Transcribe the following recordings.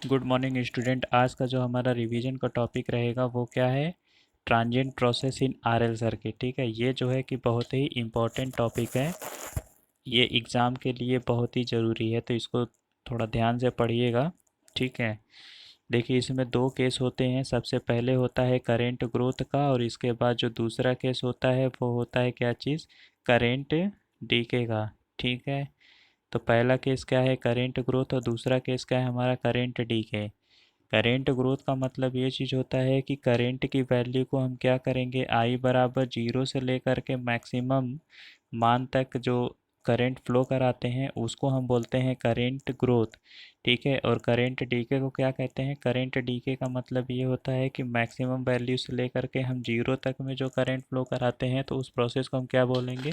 Good morning student. आज का जो हमारा रिवीजन का टॉपिक रहेगा वो क्या है? Transient process in RL circuit. ठीक है, ये जो है कि बहुत ही इम्पोर्टेंट टॉपिक है। ये एग्ज़ाम के लिए बहुत ही ज़रूरी है, तो इसको थोड़ा ध्यान से पढ़िएगा। ठीक है, देखिए इसमें दो केस होते हैं। सबसे पहले होता है करेंट ग्रोथ का, और इसके बाद जो दूसरा केस होता है वो होता है क्या चीज़? करेंट डीके का। ठीक है, तो पहला केस क्या है? करेंट ग्रोथ, और दूसरा केस क्या है हमारा? Current DK. करेंट ग्रोथ का मतलब ये चीज़ होता है कि करेंट की वैल्यू को हम क्या करेंगे, आई बराबर जीरो से लेकर के मैक्सिमम मान तक जो करंट फ्लो कराते हैं उसको हम बोलते हैं करेंट ग्रोथ। ठीक है, और करेंट डीके को क्या कहते हैं? करेंट डीके का मतलब ये होता है कि मैक्सिमम वैल्यू से लेकर के हम जीरो तक में जो करंट फ्लो कराते हैं तो उस प्रोसेस को हम क्या बोलेंगे?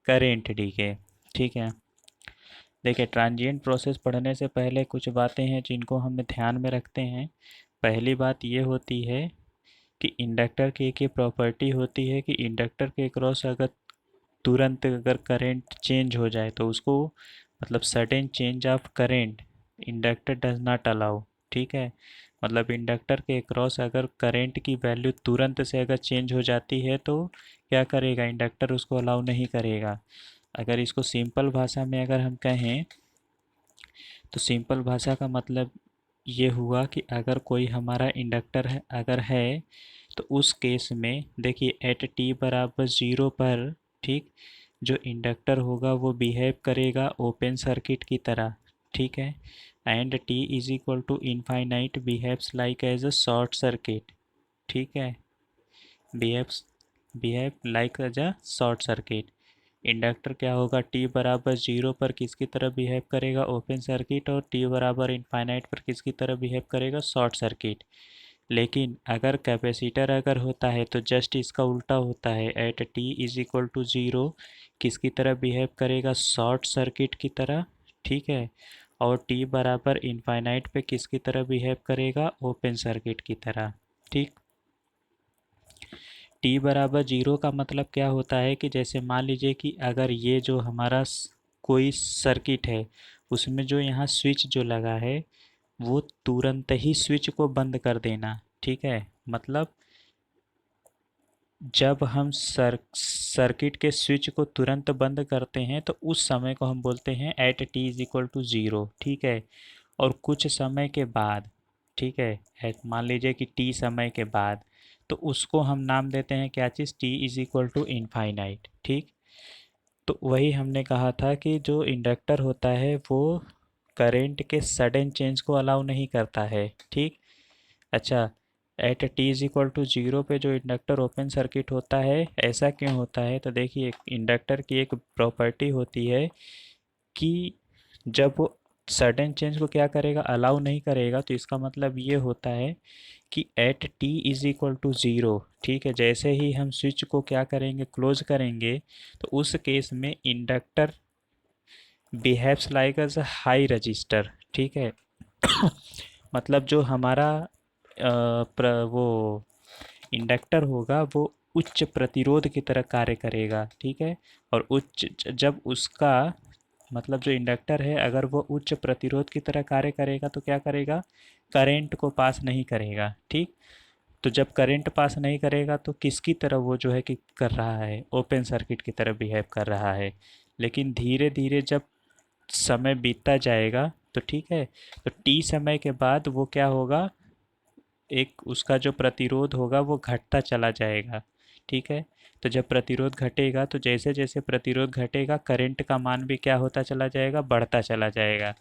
Current decay. ठीक है, देखिए ट्रांजिएंट प्रोसेस पढ़ने से पहले कुछ बातें हैं जिनको हमें ध्यान में रखते हैं। पहली बात ये होती है कि इंडक्टर की एक ये प्रॉपर्टी होती है कि इंडक्टर के क्रॉस अगर तुरंत अगर करंट चेंज हो जाए तो उसको मतलब sudden change of current inductor does not allow. ठीक है, मतलब इंडक्टर के क्रॉस अगर करंट की वैल्यू तुरंत से अगर चेंज हो जाती है तो क्या करेगा? इंडक्टर उसको अलाउ नहीं करेगा। अगर इसको सिंपल भाषा में अगर हम कहें तो सिंपल भाषा का मतलब ये हुआ कि अगर कोई हमारा इंडक्टर है अगर है तो उस केस में देखिए एट टी बराबर ज़ीरो पर, ठीक, जो इंडक्टर होगा वो बिहेव करेगा ओपन सर्किट की तरह। ठीक है, and T is equal to infinite behaves like as a short circuit. ठीक है, behaves behave like as a short circuit. Inductor क्या होगा? टी बराबर जीरो पर किसकी तरह बिहेव करेगा? Open circuit. और टी बराबर इनफाइनाइट पर किसकी तरह बिहेव करेगा? Short circuit. लेकिन अगर कैपेसिटर अगर होता है तो जस्ट इसका उल्टा होता है। At T is equal to zero किसकी तरह बिहेव करेगा? शॉर्ट सर्किट की तरह। ठीक है, और टी बराबर इनफाइनाइट पे किसकी तरह बिहेव करेगा? ओपन सर्किट की तरह। ठीक, टी बराबर जीरो का मतलब क्या होता है कि जैसे मान लीजिए कि अगर ये जो हमारा कोई सर्किट है उसमें जो यहाँ स्विच जो लगा है वो तुरंत ही स्विच को बंद कर देना। ठीक है, मतलब जब हम सर्किट के स्विच को तुरंत बंद करते हैं तो उस समय को हम बोलते हैं at T is equal to zero. ठीक है, और कुछ समय के बाद, ठीक है, मान लीजिए कि टी समय के बाद, तो उसको हम नाम देते हैं क्या चीज़? T is equal to infinite. ठीक, तो वही हमने कहा था कि जो इंडक्टर होता है वो करंट के सडन चेंज को अलाउ नहीं करता है। ठीक, अच्छा, at T is equal to zero पे जो इंडक्टर ओपन सर्किट होता है, ऐसा क्यों होता है? तो देखिए इंडक्टर की एक प्रॉपर्टी होती है कि जब वो सडन चेंज को क्या करेगा? अलाउ नहीं करेगा। तो इसका मतलब ये होता है कि at T is equal to zero, ठीक है, जैसे ही हम स्विच को क्या करेंगे? क्लोज करेंगे, तो उस केस में inductor behaves like as a high resistor. ठीक है, मतलब जो हमारा वो इंडक्टर होगा वो उच्च प्रतिरोध की तरह कार्य करेगा। ठीक है, और उच्च जब उसका मतलब जो इंडक्टर है अगर वो उच्च प्रतिरोध की तरह कार्य करेगा तो क्या करेगा? करंट को पास नहीं करेगा। ठीक, तो जब करंट पास नहीं करेगा तो किसकी तरह वो जो है कि कर रहा है? ओपन सर्किट की तरह बिहेव कर रहा है। लेकिन धीरे धीरे जब समय बीतता जाएगा तो ठीक है, तो टी समय के बाद वो क्या होगा? एक उसका जो प्रतिरोध होगा वो घटता चला जाएगा। ठीक है, तो जब प्रतिरोध घटेगा तो जैसे जैसे प्रतिरोध घटेगा करंट का मान भी क्या होता चला जाएगा? बढ़ता चला जाएगा।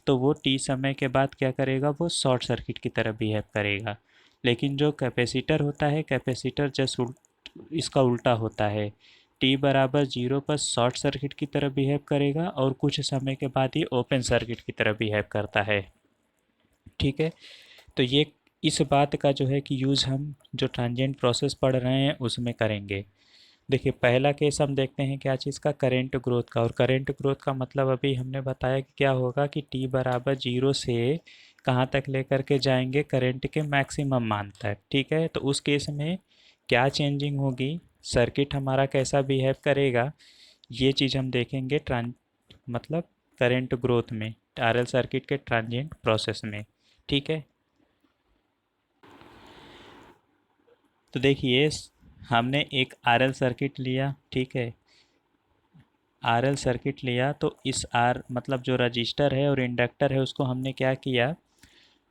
तो वो टी समय के बाद क्या करेगा? वो शॉर्ट सर्किट की तरह बिहेव करेगा। लेकिन जो कैपेसिटर होता है, कैपेसिटर जस्ट इसका उल्टा होता है। टी बराबर जीरो पर शॉर्ट सर्किट की तरह बिहेव करेगा और कुछ समय के बाद ये ओपन सर्किट की तरह बिहेव करता है। ठीक है, तो ये इस बात का जो है कि यूज़ हम जो ट्रांजिएंट प्रोसेस पढ़ रहे हैं उसमें करेंगे। देखिए पहला केस हम देखते हैं क्या चीज़ का? करंट ग्रोथ का। और करंट ग्रोथ का मतलब अभी हमने बताया कि क्या होगा कि टी बराबर जीरो से कहाँ तक लेकर के जाएंगे? करंट के मैक्सिमम मान तक। ठीक है, तो उस केस में क्या चेंजिंग होगी? सर्किट हमारा कैसा बिहेव करेगा? ये चीज़ हम देखेंगे मतलब करंट ग्रोथ में, आरएल सर्किट के ट्रांजिएंट प्रोसेस में। ठीक है। तो देखिए हमने एक आरएल सर्किट लिया, ठीक है, आरएल सर्किट लिया, तो इस आर मतलब जो रजिस्टर है और इंडक्टर है उसको हमने क्या किया,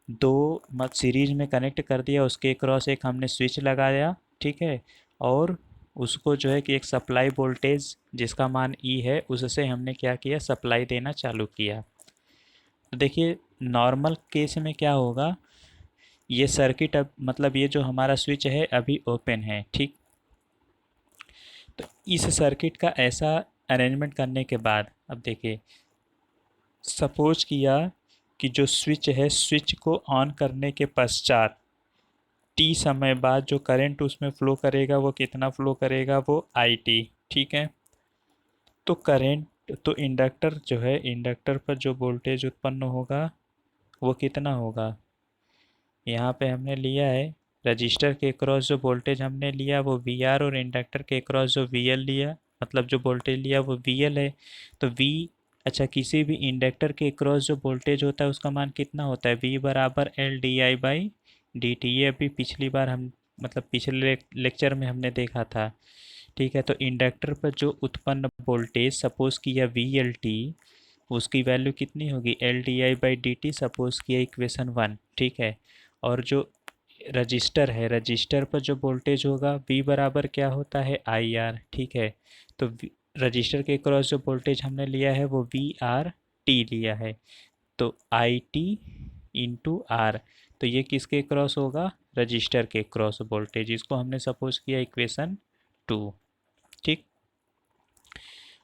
दो मत सीरीज में कनेक्ट कर दिया, उसके क्रॉस एक हमने स्विच लगाया, ठीक है, और उसको जो है कि एक सप्लाई वोल्टेज जिसका मान ई है उससे हमने क्या किया, सप्लाई देना चालू किया। तो देखिए नॉर्मल केस में क्या होगा, ये सर्किट अब मतलब ये जो हमारा स्विच है अभी ओपन है, ठीक। तो इस सर्किट का ऐसा अरेंजमेंट करने के बाद अब देखिए, सपोज किया कि जो स्विच है, स्विच को ऑन करने के पश्चात टी समय बाद जो करंट उसमें फ्लो करेगा वो कितना फ्लो करेगा, वो आई टी, ठीक है। तो करंट तो इंडक्टर जो है, इंडक्टर पर जो वोल्टेज उत्पन्न होगा वो कितना होगा, यहाँ पे हमने लिया है रजिस्टर के क्रॉस जो वोल्टेज हमने लिया वो वी आर, और इंडक्टर के क्रॉस जो वी एल लिया, मतलब जो वोल्टेज लिया वो वी एल है। तो वी, अच्छा किसी भी इंडक्टर के क्रॉस जो वोल्टेज होता है उसका मान कितना होता है, वी बराबर L D I by D T. ये अभी पिछली बार हम मतलब पिछले लेक्चर में हमने देखा था, ठीक है। तो इंडक्टर पर जो उत्पन्न वोल्टेज सपोज किया वी एल टी, उसकी वैल्यू कितनी होगी, L D I by D T, suppose किया इक्वेशन 1, ठीक है। और जो रजिस्टर है, रजिस्टर पर जो वोल्टेज होगा वी बराबर क्या होता है, आई आर, ठीक है। तो रजिस्टर के क्रॉस जो वोल्टेज हमने लिया है वो वी आर टी लिया है, तो आई टी इंटू आर। तो ये किसके क्रॉस होगा, रजिस्टर के क्रॉस वोल्टेज, इसको हमने सपोज किया इक्वेशन 2, ठीक।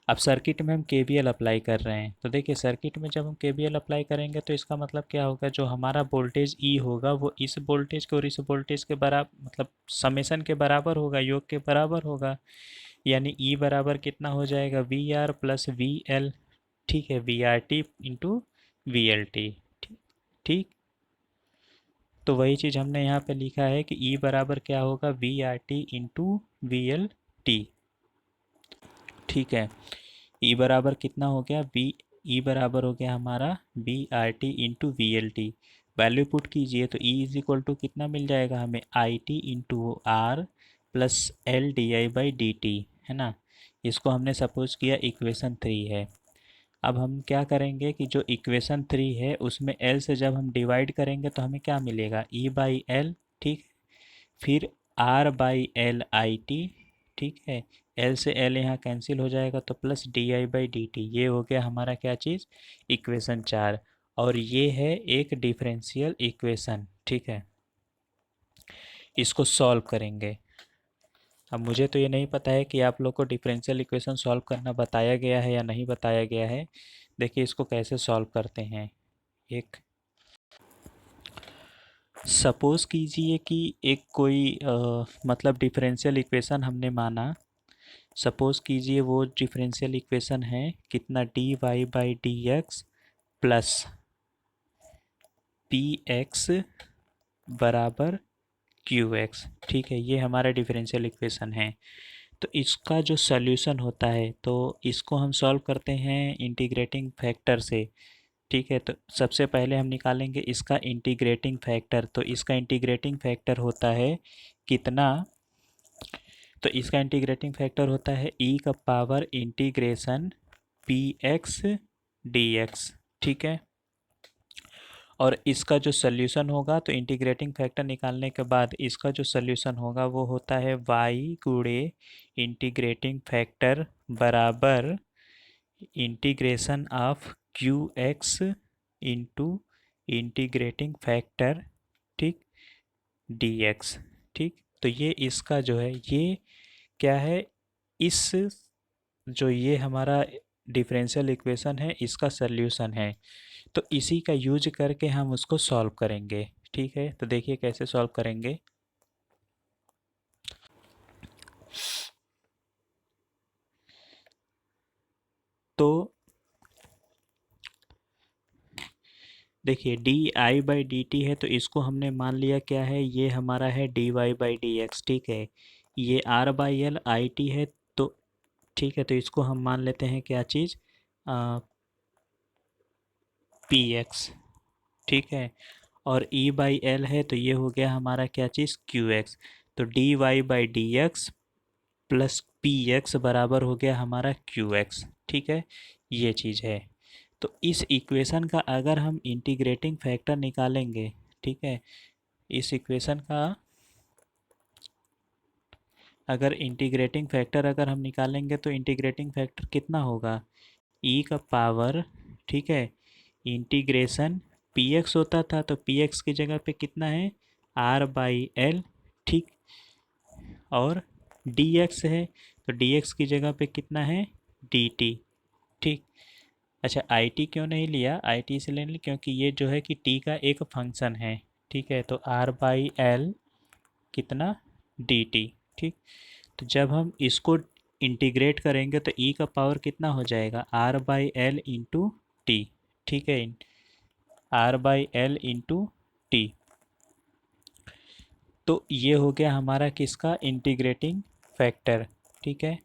अब सर्किट में हम केवीएल अप्लाई कर रहे हैं, तो देखिए सर्किट में जब हम केवीएल अप्लाई करेंगे तो इसका मतलब क्या होगा, जो हमारा वोल्टेज ई होगा वो इस वोल्टेज के और इस वोल्टेज के बराबर मतलब समेसन के बराबर होगा, योग के बराबर होगा। यानी ई बराबर कितना हो जाएगा, V R plus V L, ठीक है, V R T into V L T, ठीक ठीक। तो वही चीज़ हमने यहाँ पे लिखा है कि ई बराबर क्या होगा, V R T into V L T, ठीक है। ई बराबर कितना हो गया, वी ई बराबर हो गया हमारा V R T into V L T. Value put कीजिए तो ई इज इक्वल टू कितना मिल जाएगा हमें, I T into R plus L D I by D T, है ना। इसको हमने सपोज किया इक्वेशन 3 है। अब हम क्या करेंगे कि जो इक्वेशन 3 है उसमें एल से जब हम डिवाइड करेंगे तो हमें क्या मिलेगा, ई बाई एल, ठीक। फिर R by L I T, ठीक है। एल से एल यहाँ कैंसिल हो जाएगा तो plus D I by D T, ये हो गया हमारा क्या चीज़, इक्वेशन 4। और ये है एक डिफरेंशियल इक्वेशन, ठीक है। इसको सॉल्व करेंगे। अब मुझे तो ये नहीं पता है कि आप लोग को डिफरेंशियल इक्वेशन सॉल्व करना बताया गया है या नहीं बताया गया है। देखिए इसको कैसे सॉल्व करते हैं। एक सपोज़ कीजिए कि एक कोई मतलब डिफरेंशियल इक्वेशन हमने माना, सपोज़ कीजिए वो डिफरेंशियल इक्वेशन है कितना, D Y by D X plus P X बराबर क्यू एक्स, ठीक है। ये हमारा डिफरेंशियल इक्वेशन है। तो इसका जो सॉल्यूशन होता है तो इसको हम सॉल्व करते हैं इंटीग्रेटिंग फैक्टर से, ठीक है। तो सबसे पहले हम निकालेंगे इसका इंटीग्रेटिंग फैक्टर, तो इसका इंटीग्रेटिंग फैक्टर होता है कितना, तो इसका इंटीग्रेटिंग फैक्टर होता है ई का power integration P x D X, ठीक है। और इसका जो सल्यूशन होगा तो इंटीग्रेटिंग फैक्टर निकालने के बाद इसका जो सल्यूशन होगा वो होता है वाई गुणे इंटीग्रेटिंग फैक्टर बराबर integration of Q x into integrating factor, ठीक, डी एक्स, ठीक। तो ये इसका जो है ये क्या है, इस जो ये हमारा डिफरेंशियल इक्वेशन है इसका सल्यूशन है। तो इसी का यूज करके हम उसको सॉल्व करेंगे, ठीक है। तो देखिए कैसे सॉल्व करेंगे। तो देखिए D I by D T है तो इसको हमने मान लिया क्या है, ये हमारा है D Y by D X, ठीक है। ये R by L I T है, तो ठीक है, तो इसको हम मान लेते हैं क्या चीज़, पी एक्स, ठीक है। और ई बाई एल है तो ये हो गया हमारा क्या चीज़, क्यू एक्स। तो D Y by D X plus P X बराबर हो गया हमारा क्यू एक्स। ठीक है, ये चीज़ है। तो इस इक्वेशन का अगर हम इंटीग्रेटिंग फैक्टर निकालेंगे, ठीक है, इस इक्वेशन का अगर इंटीग्रेटिंग फैक्टर अगर हम निकालेंगे तो इंटीग्रेटिंग फैक्टर कितना होगा, ई का पावर, ठीक है, इंटीग्रेशन पी एक्स होता था तो पी एक्स की जगह पे कितना है, आर बाई एल, ठीक, और डी एक्स है तो डी एक्स की जगह पे कितना है, डी टी। ठीक, अच्छा आई टी क्यों नहीं लिया, आई टी से ले लिया क्योंकि ये जो है कि टी का एक फंक्शन है। ठीक है, तो आर बाई एल कितना, डी टी। ठीक, तो जब हम इसको इंटीग्रेट करेंगे तो ई का पावर कितना हो जाएगा, R by L into T. ठीक है, R by L into T. तो ये हो गया हमारा किसका, इंटीग्रेटिंग फैक्टर। ठीक है,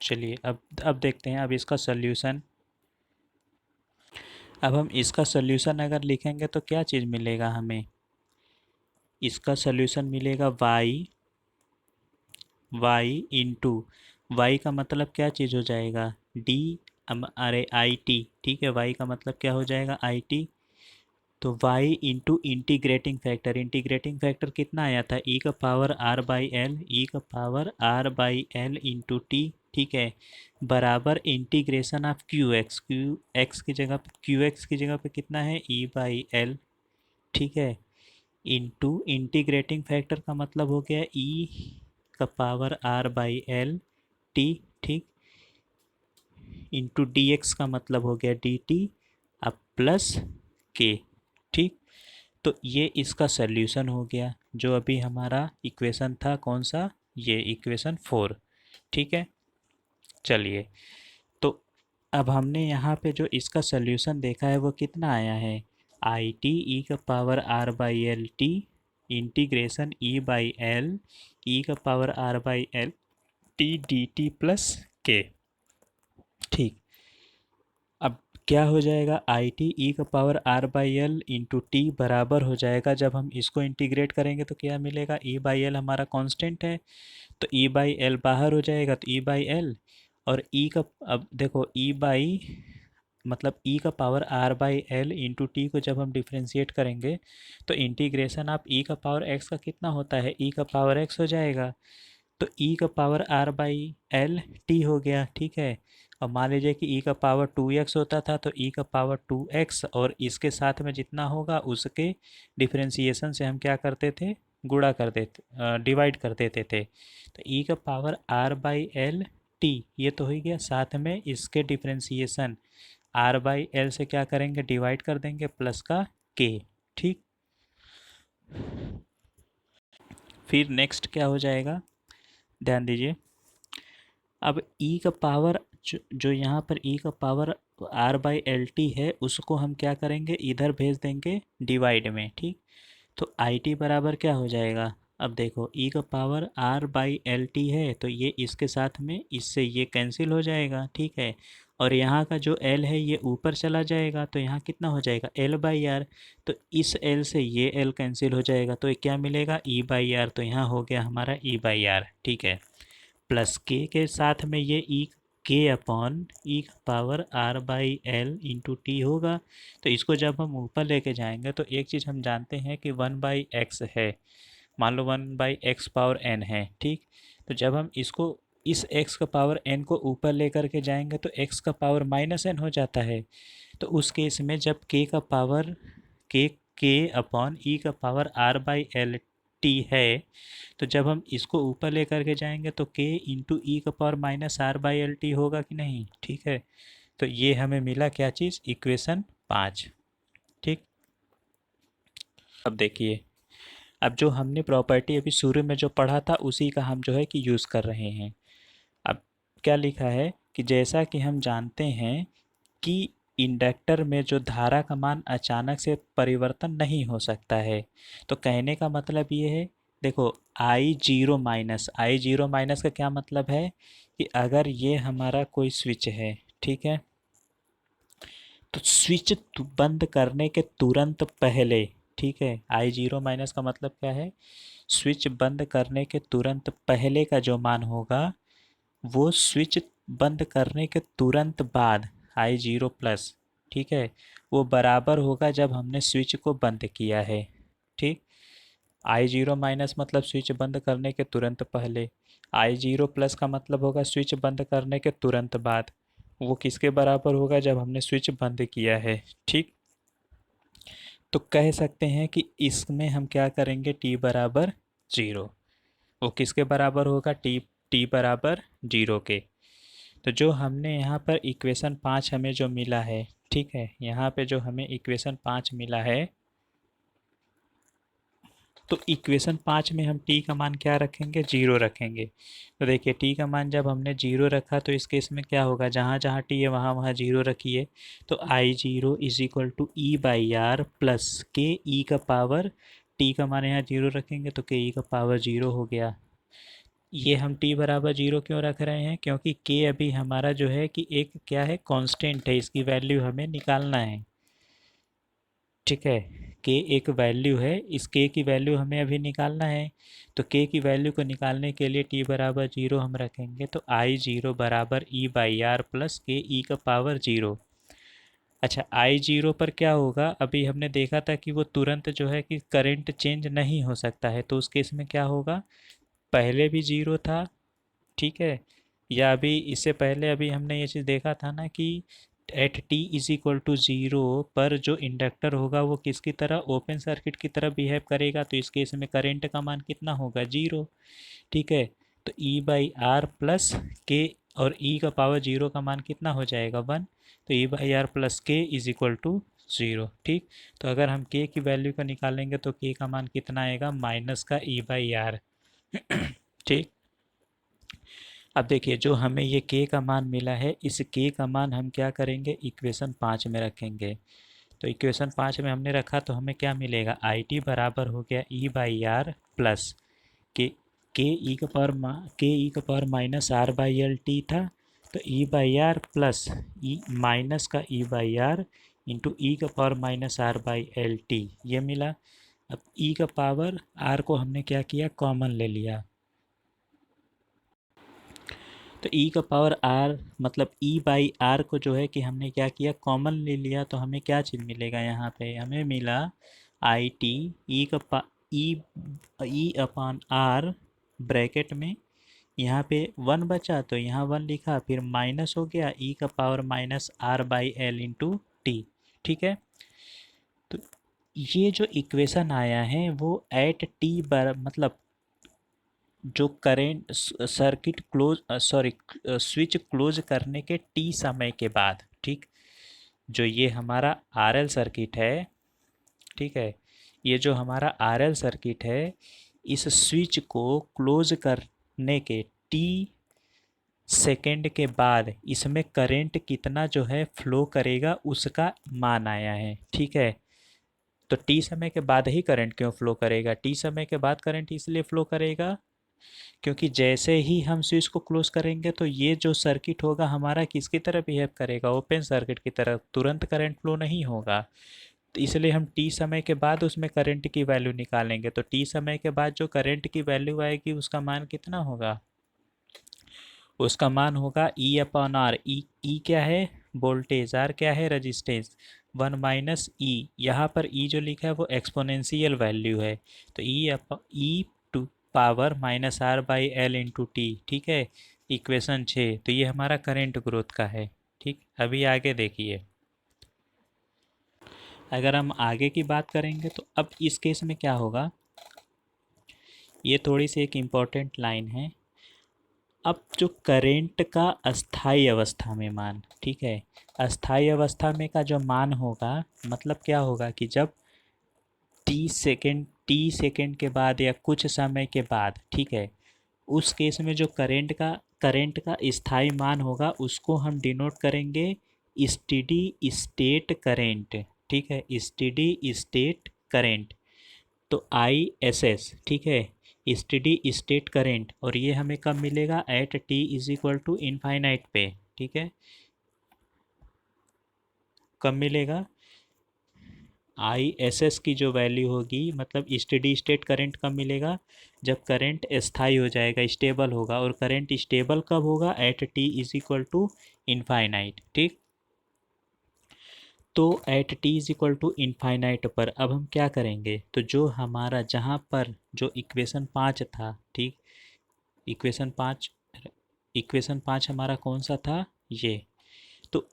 चलिए अब देखते हैं अब इसका सल्यूशन। अब हम इसका सल्यूशन अगर लिखेंगे तो क्या चीज़ मिलेगा हमें, इसका सल्यूशन मिलेगा y इंटू, वाई का मतलब क्या चीज़ हो जाएगा, डी, अरे आई टी। ठीक है, y का मतलब क्या हो जाएगा, आई टी। तो y इंटू इंटीग्रेटिंग फैक्टर कितना आया था, e का power r by L, E का power r by L into T. ठीक है, बराबर इंटीग्रेशन ऑफ क्यू एक्स की जगह पे, क्यू एक्स की जगह पे कितना है, e बाई एल। ठीक है, इंटू इंटीग्रेटिंग फैक्टर का मतलब हो गया e का power r by L T. ठीक, इंटू डी एक्स का मतलब हो गया डी टी, अब प्लस के। ठीक, तो ये इसका सल्यूशन हो गया, जो अभी हमारा इक्वेशन था कौन सा, ये इक्वेशन 4। ठीक है, चलिए, तो अब हमने यहाँ पे जो इसका सल्यूशन देखा है वो कितना आया है, आई टी ई का power R by L T integration E by L, E का power R by L T D T plus K. ठीक, अब क्या हो जाएगा, आई टी ई का power R by L into T बराबर हो जाएगा, जब हम इसको इंटीग्रेट करेंगे तो क्या मिलेगा, ई बाई एल हमारा कांस्टेंट है तो ई बाई एल बाहर हो जाएगा तो ई बाई एल, और ई का, अब देखो ई बाई मतलब ई का power R by L into T को जब हम डिफ्रेंशिएट करेंगे तो इंटीग्रेशन ऑफ ई का पावर एक्स का कितना होता है, ई का पावर एक्स हो जाएगा, तो ई का power R by L T हो गया। ठीक है, और मान लीजिए कि ई का पावर 2x होता था तो ई का पावर 2x और इसके साथ में जितना होगा उसके डिफरेंशिएशन से हम क्या करते थे, गुणा कर देते, डिवाइड कर देते थे। तो ई का power R by L T ये तो हो गया, साथ में इसके डिफरेंशिएशन आर बाई एल से क्या करेंगे, डिवाइड कर देंगे प्लस का के। ठीक, फिर नेक्स्ट क्या हो जाएगा, ध्यान दीजिए, अब ई का पावर जो यहाँ पर ई का power R by L T है उसको हम क्या करेंगे, इधर भेज देंगे डिवाइड में। ठीक, तो आई टी बराबर क्या हो जाएगा, अब देखो ई का power R by L T है तो ये इसके साथ में इससे ये कैंसिल हो जाएगा। ठीक है, और यहाँ का जो एल है ये ऊपर चला जाएगा तो यहाँ कितना हो जाएगा, एल बाई आर, तो इस एल से ये एल कैंसिल हो जाएगा तो ये क्या मिलेगा, ई बाई आर, तो यहाँ हो गया हमारा ई बाई आर। ठीक है, प्लस के साथ में ये ई के upon E power R by L into T होगा। तो इसको जब हम ऊपर लेके जाएंगे तो एक चीज़ हम जानते हैं कि 1/x है, मान लो 1/x पावर n है। ठीक, तो जब हम इसको इस x का पावर n को ऊपर लेकर के जाएंगे तो x का पावर -n हो जाता है। तो उस केस में जब k का पावर के अपॉन ई का power R by L T है तो जब हम इसको ऊपर लेकर के जाएंगे तो k इंटू ई का power -r by L T होगा कि नहीं। ठीक है, तो ये हमें मिला क्या चीज़, इक्वेशन 5। ठीक, अब देखिए, अब जो हमने प्रॉपर्टी अभी शुरू में जो पढ़ा था उसी का हम जो है कि यूज़ कर रहे हैं। अब क्या लिखा है कि जैसा कि हम जानते हैं कि इंडक्टर में जो धारा का मान अचानक से परिवर्तन नहीं हो सकता है, तो कहने का मतलब ये है, देखो आई जीरो माइनस का क्या मतलब है कि अगर ये हमारा कोई स्विच है, ठीक है, तो स्विच बंद करने के तुरंत पहले, ठीक है, आई जीरो माइनस का मतलब क्या है, स्विच बंद करने के तुरंत पहले का जो मान होगा वो स्विच बंद करने के तुरंत बाद आई जीरो प्लस, ठीक है, वो बराबर होगा जब हमने स्विच को बंद किया है। ठीक, आई जीरो माइनस मतलब स्विच बंद करने के तुरंत पहले, आई जीरो प्लस का मतलब होगा स्विच बंद करने के तुरंत बाद। वो किसके बराबर होगा, जब हमने स्विच बंद किया है। ठीक, तो कह सकते हैं कि इसमें हम क्या करेंगे, टी बराबर जीरो। वो किसके बराबर होगा, टी टी बराबर जीरो के। तो जो हमने यहाँ पर इक्वेशन 5 हमें जो मिला है, ठीक है, यहाँ पे जो हमें इक्वेशन 5 मिला है, तो इक्वेशन 5 में हम टी का मान क्या रखेंगे, जीरो रखेंगे। तो देखिए टी का मान जब हमने जीरो रखा तो इस केस में क्या होगा, जहाँ जहाँ टी है वहाँ वहाँ जीरो रखिए। तो I zero is equal to E by R plus K E का पावर, टी का मान यहाँ जीरो रखेंगे तो के ई का पावर जीरो हो गया। ये हम टी बराबर जीरो क्यों रख रहे हैं, क्योंकि के अभी हमारा जो है कि एक क्या है, कांस्टेंट है, इसकी वैल्यू हमें निकालना है। ठीक है, के एक वैल्यू है, इस के की वैल्यू हमें अभी निकालना है। तो के की वैल्यू को निकालने के लिए टी बराबर जीरो हम रखेंगे। तो आई जीरो बराबर ई by R plus K E का पावर जीरो। अच्छा, आई जीरो पर क्या होगा, अभी हमने देखा था कि वो तुरंत जो है कि करंट चेंज नहीं हो सकता है, तो उस केस में क्या होगा, पहले भी जीरो था, ठीक है, या अभी इससे पहले अभी हमने ये चीज़ देखा था ना कि at T is equal to zero पर जो इंडक्टर होगा वो किसकी तरह, ओपन सर्किट की तरह बिहेव करेगा। तो इस केस में करंट का मान कितना होगा, जीरो। ठीक है, तो ई बाई आर प्लस के, और ई का पावर जीरो का मान कितना हो जाएगा, वन। तो ई बाई आर प्लस के इज इक्वल टू ज़ीरो। ठीक, तो अगर हम के की वैल्यू को निकालेंगे तो के का मान कितना आएगा, माइनस का ई बाई आर। ठीक, अब देखिए जो हमें ये के का मान मिला है, इस के का मान हम क्या करेंगे, इक्वेशन 5 में रखेंगे। तो इक्वेशन 5 में हमने रखा तो हमें क्या मिलेगा, आई टी बराबर हो गया ई बाई आर प्लस के, के ई का power minus R by L T था, तो E by R plus E minus का ई बाई आर इंटू ई का power minus R by L T, ये मिला। अब ई का पावर आर को हमने क्या किया, कॉमन ले लिया। तो ई का पावर आर मतलब ई बाई आर को जो है कि हमने क्या किया, कॉमन ले लिया। तो हमें क्या चीज़ मिलेगा, यहाँ पे हमें मिला आई टी ई का पा ई ई अपॉन आर ब्रैकेट में, यहाँ पे वन बचा तो यहाँ वन लिखा, फिर माइनस हो गया ई का power minus R by L into T. ठीक है, तो ये जो इक्वेशन आया है वो एट टी बर मतलब जो current circuit close, sorry, switch close करने के टी समय के बाद, ठीक, जो ये हमारा आरएल सर्किट है, ठीक है, ये जो हमारा आरएल सर्किट है, इस स्विच को क्लोज करने के टी सेकेंड के बाद इसमें करंट कितना जो है फ्लो करेगा उसका मान आया है। ठीक है, तो टी समय के बाद ही करंट क्यों फ्लो करेगा, टी समय के बाद करंट इसलिए फ्लो करेगा क्योंकि जैसे ही हम स्विच को क्लोज करेंगे तो ये जो सर्किट होगा हमारा किसकी तरह बिहेव करेगा, ओपन सर्किट की तरह, तुरंत करंट फ्लो नहीं होगा। तो इसलिए हम टी समय के बाद उसमें करंट की वैल्यू निकालेंगे। तो टी समय के बाद जो करंट की वैल्यू आएगी उसका मान कितना होगा, उसका मान होगा ई अपॉन आर। ई क्या है, वोल्टेज, आर क्या है, रजिस्टेंस, वन माइनस ई, यहाँ पर ई जो लिखा है वो एक्सपोनेंशियल वैल्यू है। तो E to power minus R by L into T. ठीक है, इक्वेशन 6। तो ये हमारा करंट ग्रोथ का है। ठीक, अभी आगे देखिए, अगर हम आगे की बात करेंगे तो अब इस केस में क्या होगा, ये थोड़ी सी एक इम्पॉर्टेंट लाइन है। अब जो करंट का अस्थाई अवस्था में मान, ठीक है, अस्थाई अवस्था में का जो मान होगा, मतलब क्या होगा कि जब टी सेकेंड के बाद या कुछ समय के बाद, ठीक है, उस केस में जो करंट का स्थायी मान होगा उसको हम डिनोट करेंगे स्टेडी स्टेट करंट। ठीक है, स्टेडी स्टेट करंट, तो आई एस एस, ठीक है, स्टेडी स्टेट करेंट, और ये हमें कब मिलेगा, at T is equal to infinite पे। ठीक है, कब मिलेगा? ISS की जो वैल्यू होगी, मतलब स्टेडी स्टेट करंट कब मिलेगा? जब करंट स्थाई हो जाएगा, स्टेबल होगा। और करंट स्टेबल कब होगा? At t is equal to infinite. ठीक, तो at t is equal to infinite पर अब हम क्या करेंगे? तो जो हमारा जहाँ पर जो इक्वेशन 5 था, ठीक, इक्वेशन 5, इक्वेशन 5 हमारा कौन सा था? ये। तो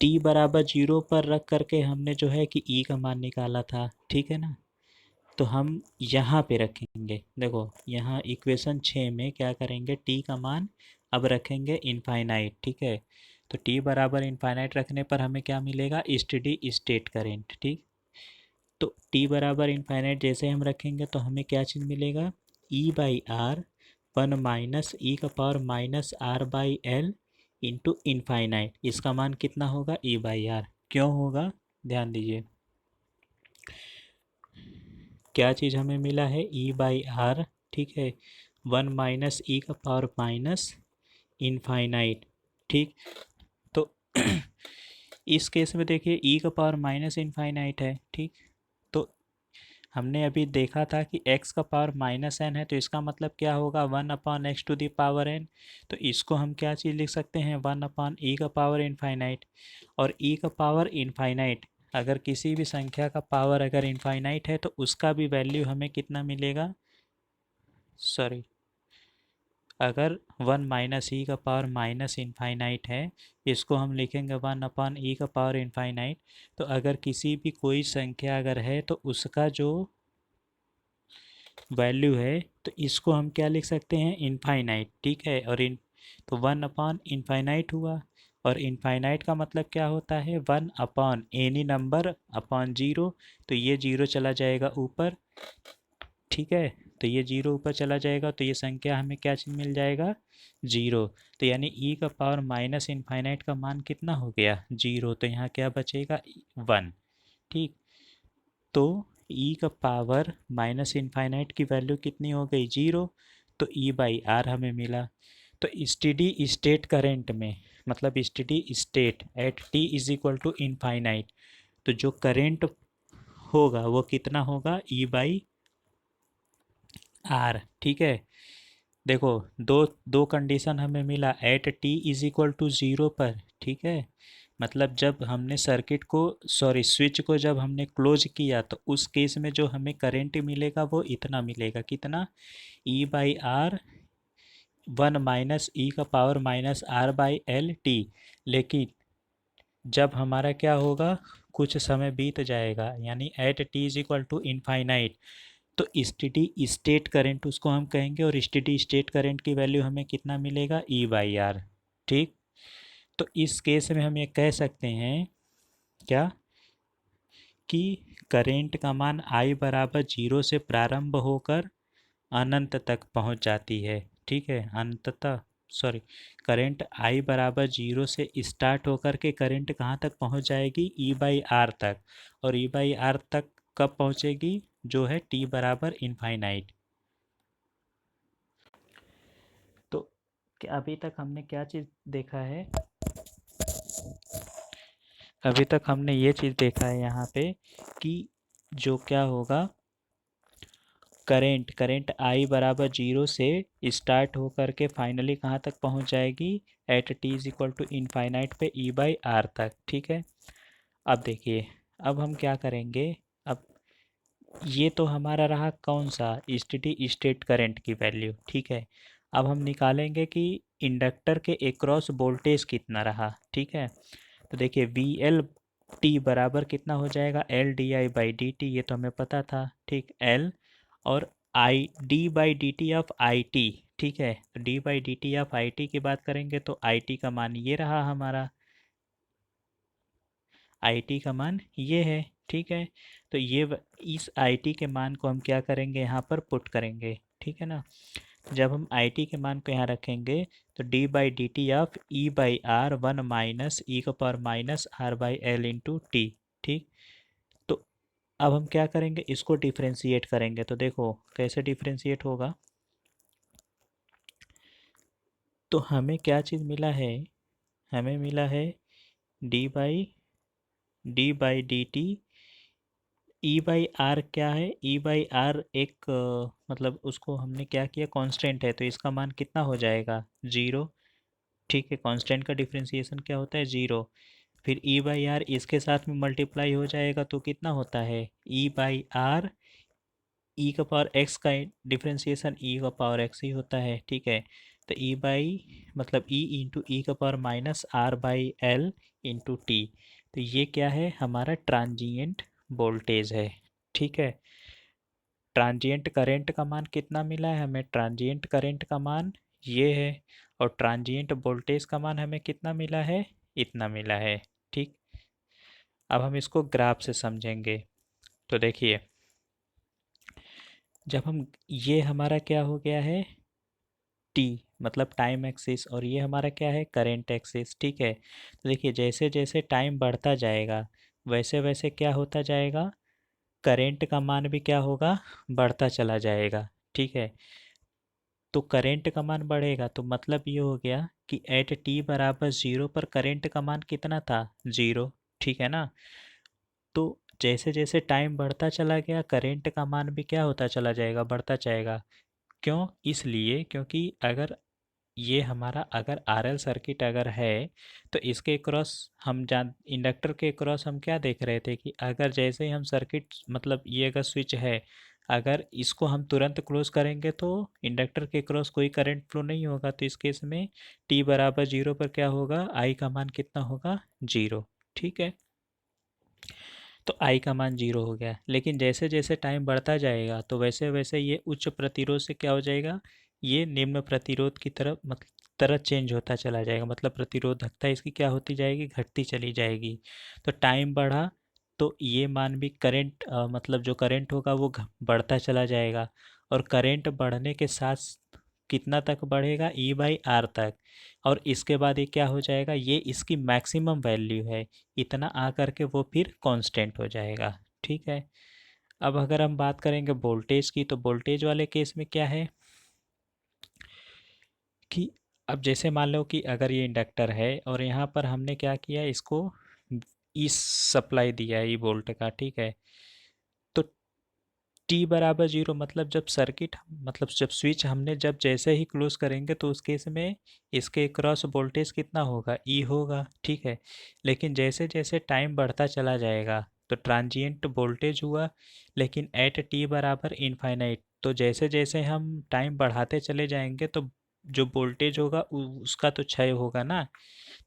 t बराबर 0 पर रख करके हमने जो है कि e का मान निकाला था, ठीक है ना। तो हम यहाँ पे रखेंगे, देखो यहाँ इक्वेशन 6 में क्या करेंगे? t का मान अब रखेंगे इनफाइनाइट, ठीक है। तो t बराबर इनफाइनाइट रखने पर हमें क्या मिलेगा? Steady state current. ठीक, तो t बराबर इनफाइनाइट जैसे हम रखेंगे तो हमें क्या चीज़ मिलेगा? e बाई आर 1 माइनस ई का power minus R by L into infinite. इसका मान कितना होगा? e by R. क्यों होगा? ध्यान दीजिए, क्या चीज़ हमें मिला है? e बाई आर, ठीक है, 1 माइनस ई का पावर माइनस इनफाइनाइट। ठीक, तो इस केस में देखिए e का पावर माइनस इनफाइनाइट है। ठीक, तो हमने अभी देखा था कि x का पावर माइनस एन है, तो इसका मतलब क्या होगा? 1 upon x to the power n. तो इसको हम क्या चीज़ लिख सकते हैं? 1 अपॉन ई का पावर इनफाइनाइट। और e का पावर इनफाइनाइट, अगर किसी भी संख्या का पावर अगर इनफाइनाइट है तो उसका भी वैल्यू हमें कितना मिलेगा? सॉरी, अगर 1 माइनस ई का पावर माइनस इनफाइनाइट है, इसको हम लिखेंगे 1 अपॉन ई का पावर इनफाइनाइट। तो अगर किसी भी कोई संख्या अगर है तो उसका जो वैल्यू है, तो इसको हम क्या लिख सकते हैं? इनफाइनाइट। ठीक है, और इन तो 1 अपॉन इनफाइनाइट हुआ। और इनफाइनाइट का मतलब क्या होता है? 1 upon any number upon zero. तो ये ज़ीरो चला जाएगा ऊपर, ठीक है, तो ये ज़ीरो ऊपर चला जाएगा, तो ये संख्या हमें क्या चीज़ मिल जाएगा? ज़ीरो। तो यानी e का पावर माइनस इनफाइनाइट का मान कितना हो गया? ज़ीरो। तो यहाँ क्या बचेगा? 1। ठीक, तो e का पावर माइनस इनफाइनाइट की वैल्यू कितनी हो गई? ज़ीरो। तो e बाई आर हमें मिला। तो स्टेडी स्टेट करेंट में, मतलब steady state at t is equal to infinite, तो जो करेंट होगा वो कितना होगा? e by R. ठीक है, देखो दो दो कंडीशन हमें मिला at t is equal to zero पर। ठीक है, मतलब जब हमने सर्किट को, सॉरी स्विच को जब हमने क्लोज किया तो उस केस में जो हमें करंट मिलेगा वो इतना मिलेगा। कितना? e बाई आर 1 माइनस ई का power minus R by L T. लेकिन जब हमारा क्या होगा? कुछ समय बीत जाएगा, यानी at T is equal to infinite, तो स्टेडी स्टेट करंट उसको हम कहेंगे। और स्टेडी स्टेट करंट की वैल्यू हमें कितना मिलेगा? E by R. ठीक, तो इस केस में हम ये कह सकते हैं क्या? कि करंट का मान आई बराबर जीरो से प्रारंभ होकर अनंत तक पहुंच जाती है। ठीक है, अनंततः, सॉरी, करंट आई बराबर जीरो से स्टार्ट होकर के करंट कहाँ तक पहुंच जाएगी? ई बाई आर तक। और ई बाई आर तक कब पहुंचेगी? जो है टी बराबर इनफाइनाइट। तो अभी तक हमने क्या चीज़ देखा है? अभी तक हमने ये चीज़ देखा है यहाँ पे कि जो क्या होगा, करेंट करेंट आई बराबर जीरो से स्टार्ट होकर के फाइनली कहाँ तक पहुँच जाएगी? At T is equal to infinite पे ई बाई आर तक। ठीक है, अब देखिए, अब हम क्या करेंगे? अब ये तो हमारा रहा कौन सा? स्टेडी स्टेट करंट की वैल्यू। ठीक है, अब हम निकालेंगे कि इंडक्टर के एक्रॉस वोल्टेज कितना रहा। ठीक है, तो देखिए वी एल टी बराबर कितना हो जाएगा? L D I by D T, ये तो हमें पता था। ठीक, एल और I D by D T of I T. ठीक है, तो D by D T of I T की बात करेंगे तो आई टी का मान ये रहा हमारा, आई टी का मान ये है। ठीक है, तो इस आई टी के मान को हम क्या करेंगे? यहाँ पर पुट करेंगे। ठीक है ना, जब हम आई टी के मान को यहाँ रखेंगे तो D by D T of E by R 1 minus ई का power minus R by L into T. ठीक, तो अब हम क्या करेंगे? इसको डिफ्रेंशिएट करेंगे। तो देखो कैसे डिफ्रेंशिएट होगा। तो हमें क्या चीज़ मिला है? हमें मिला है d by d by D t. E by R क्या है? ई बाई आर एक मतलब उसको हमने क्या किया, कांस्टेंट है, तो इसका मान कितना हो जाएगा? ज़ीरो। ठीक है, कांस्टेंट का डिफरेंशिएशन क्या होता है? ज़ीरो। फिर ई बाई आर इसके साथ में मल्टीप्लाई हो जाएगा तो कितना होता है? ई बाई आर, ई का पावर एक्स का डिफरेंशिएशन ई का पावर एक्स ही होता है। ठीक है, तो ई बाई मतलब ई इंटू ई का power minus R by L into T. तो ये क्या है? हमारा ट्रांजिएंट वोल्टेज है। ठीक है, ट्रांजिएंट करंट का मान कितना मिला है हमें? ट्रांजिएंट करंट का मान ये है, और ट्रांजिएंट वोल्टेज का मान हमें कितना मिला है? इतना मिला है। ठीक, अब हम इसको ग्राफ से समझेंगे। तो देखिए, जब हम, ये हमारा क्या हो गया है? टी मतलब टाइम एक्सिस, और ये हमारा क्या है? Current axis. ठीक है, तो देखिए जैसे जैसे टाइम बढ़ता जाएगा वैसे वैसे क्या होता जाएगा? करंट का मान भी क्या होगा? बढ़ता चला जाएगा। ठीक है, तो करंट का मान बढ़ेगा तो मतलब ये हो गया कि एट टी बराबर ज़ीरो पर करंट का मान कितना था? ज़ीरो। ठीक है ना? तो जैसे जैसे टाइम बढ़ता चला गया करंट का मान भी क्या होता चला जाएगा? बढ़ता जाएगा। क्यों? इसलिए क्योंकि अगर ये हमारा अगर आरएल सर्किट अगर है तो इसके क्रॉस हम जान, इंडक्टर के क्रॉस हम क्या देख रहे थे कि अगर जैसे ही हम सर्किट मतलब ये अगर स्विच है, अगर इसको हम तुरंत क्लोज करेंगे तो इंडक्टर के क्रॉस कोई करंट फ्लो नहीं होगा, तो इस केस में टी बराबर जीरो पर क्या होगा? आई का मान कितना होगा? जीरो। ठीक है, तो आई का मान जीरो हो गया। लेकिन जैसे जैसे टाइम बढ़ता जाएगा तो वैसे वैसे ये उच्च प्रतिरोध से क्या हो जाएगा? ये निम्न प्रतिरोध की तरफ तरह चेंज होता चला जाएगा, मतलब प्रतिरोधकता इसकी क्या होती जाएगी? घटती चली जाएगी। तो टाइम बढ़ा तो ये मान भी करंट मतलब जो करंट होगा वो बढ़ता चला जाएगा, और करंट बढ़ने के साथ कितना तक बढ़ेगा? ई बाई आर तक। और इसके बाद ये क्या हो जाएगा? ये इसकी मैक्सिमम वैल्यू है, इतना आ कर के वो फिर कांस्टेंट हो जाएगा। ठीक है, अब अगर हम बात करेंगे वोल्टेज की, तो वोल्टेज वाले केस में क्या है कि अब जैसे मान लो कि अगर ये इंडक्टर है और यहाँ पर हमने क्या किया, इसको ई सप्लाई दिया है ई वोल्ट का। ठीक है, तो टी बराबर जीरो मतलब जब सर्किट मतलब जब स्विच हमने जब जैसे ही क्लोज करेंगे तो उस केस में इसके क्रॉस वोल्टेज कितना होगा? ई होगा। ठीक है, लेकिन जैसे जैसे टाइम बढ़ता चला जाएगा तो ट्रांजिएंट वोल्टेज हुआ, लेकिन एट टी बराबर इनफाइनाइट, तो जैसे जैसे हम टाइम बढ़ाते चले जाएंगे तो जो वोल्टेज होगा उसका तो क्षय होगा ना।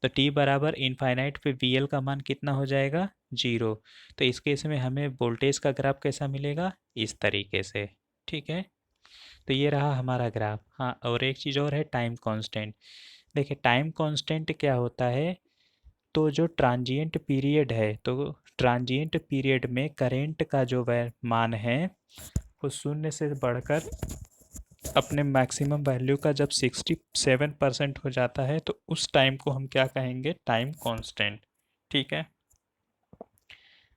तो टी बराबर इनफाइनाइट पे वी एल का मान कितना हो जाएगा? जीरो। तो इस केस में हमें वोल्टेज का ग्राफ कैसा मिलेगा? इस तरीके से। ठीक है, तो ये रहा हमारा ग्राफ। हाँ, और एक चीज़ और है, टाइम कांस्टेंट। देखिए टाइम कांस्टेंट क्या होता है? तो जो ट्रांजिएंट पीरियड है, तो ट्रांजिएंट पीरियड में करेंट का जो मान है वो शून्य से बढ़कर अपने मैक्सिमम वैल्यू का जब 67% हो जाता है तो उस टाइम को हम क्या कहेंगे? Time constant. ठीक है,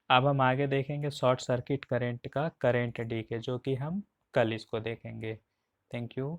अब हम आगे देखेंगे शॉर्ट सर्किट करंट का करंट डी के, जो कि हम कल इसको देखेंगे। Thank you.